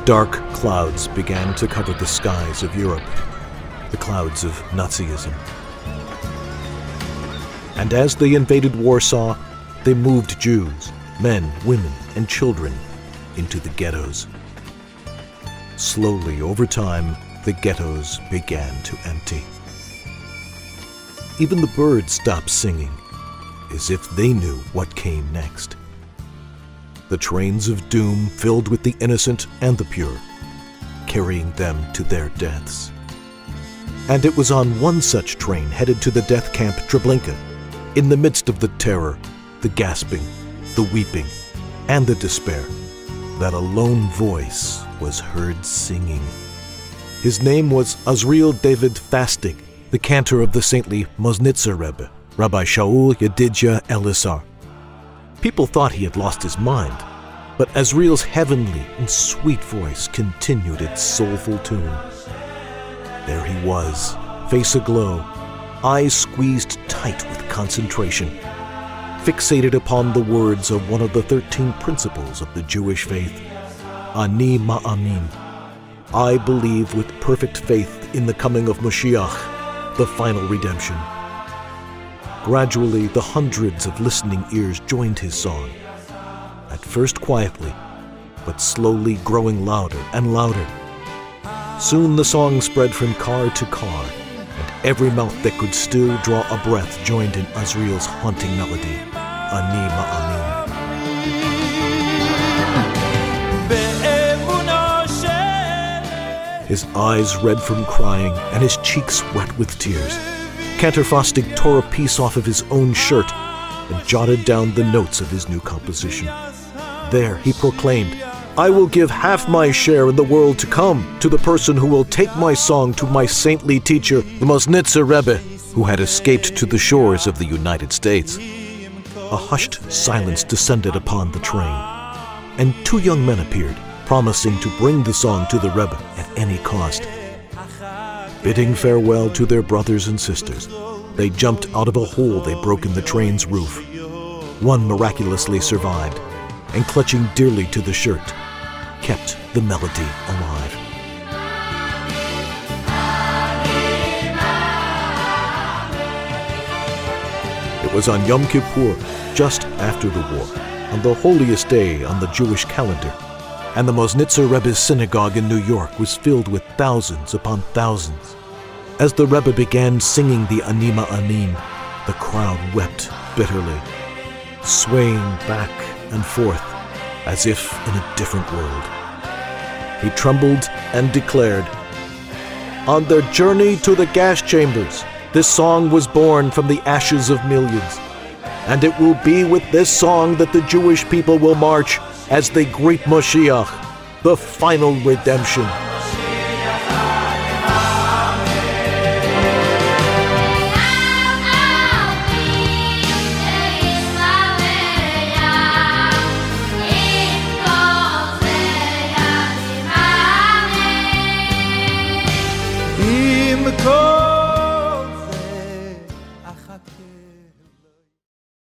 Dark clouds began to cover the skies of Europe, the clouds of Nazism. And as they invaded Warsaw, they moved Jews, men, women, and children into the ghettos. Slowly, over time, the ghettos began to empty. Even the birds stopped singing, as if they knew what came next. The trains of doom filled with the innocent and the pure, carrying them to their deaths. And it was on one such train headed to the death camp Treblinka, in the midst of the terror, the gasping, the weeping, and the despair, that a lone voice was heard singing. His name was Azriel David Fastig, the cantor of the saintly Moznitzer Rebbe, Rabbi Shaul Yedidya Elisar. People thought he had lost his mind, but Azriel's heavenly and sweet voice continued its soulful tune. There he was, face aglow, eyes squeezed tight with concentration, fixated upon the words of one of the 13 principles of the Jewish faith, Ani Ma'amin. I believe with perfect faith in the coming of Moshiach, the final redemption. Gradually, the hundreds of listening ears joined his song, at first quietly, but slowly growing louder and louder. Soon the song spread from car to car, and every mouth that could still draw a breath joined in Azriel's haunting melody, Ani Ma'amin. His eyes red from crying and his cheeks wet with tears, Cantor Fastig tore a piece off of his own shirt and jotted down the notes of his new composition. There he proclaimed, I will give half my share in the world to come to the person who will take my song to my saintly teacher, the Moznitzer Rebbe, who had escaped to the shores of the United States. A hushed silence descended upon the train, and 2 young men appeared, promising to bring the song to the Rebbe at any cost. Bidding farewell to their brothers and sisters, they jumped out of a hole they broke in the train's roof. One miraculously survived, and clutching dearly to the shirt, kept the melody alive. It was on Yom Kippur, just after the war, on the holiest day on the Jewish calendar, and the Moznitzer Rebbe's synagogue in New York was filled with thousands upon thousands. As the Rebbe began singing the Ani Ma'amin, the crowd wept bitterly, swaying back and forth as if in a different world. He trembled and declared, On their journey to the gas chambers, this song was born from the ashes of millions, and it will be with this song that the Jewish people will march as they greet Moshiach, the final redemption.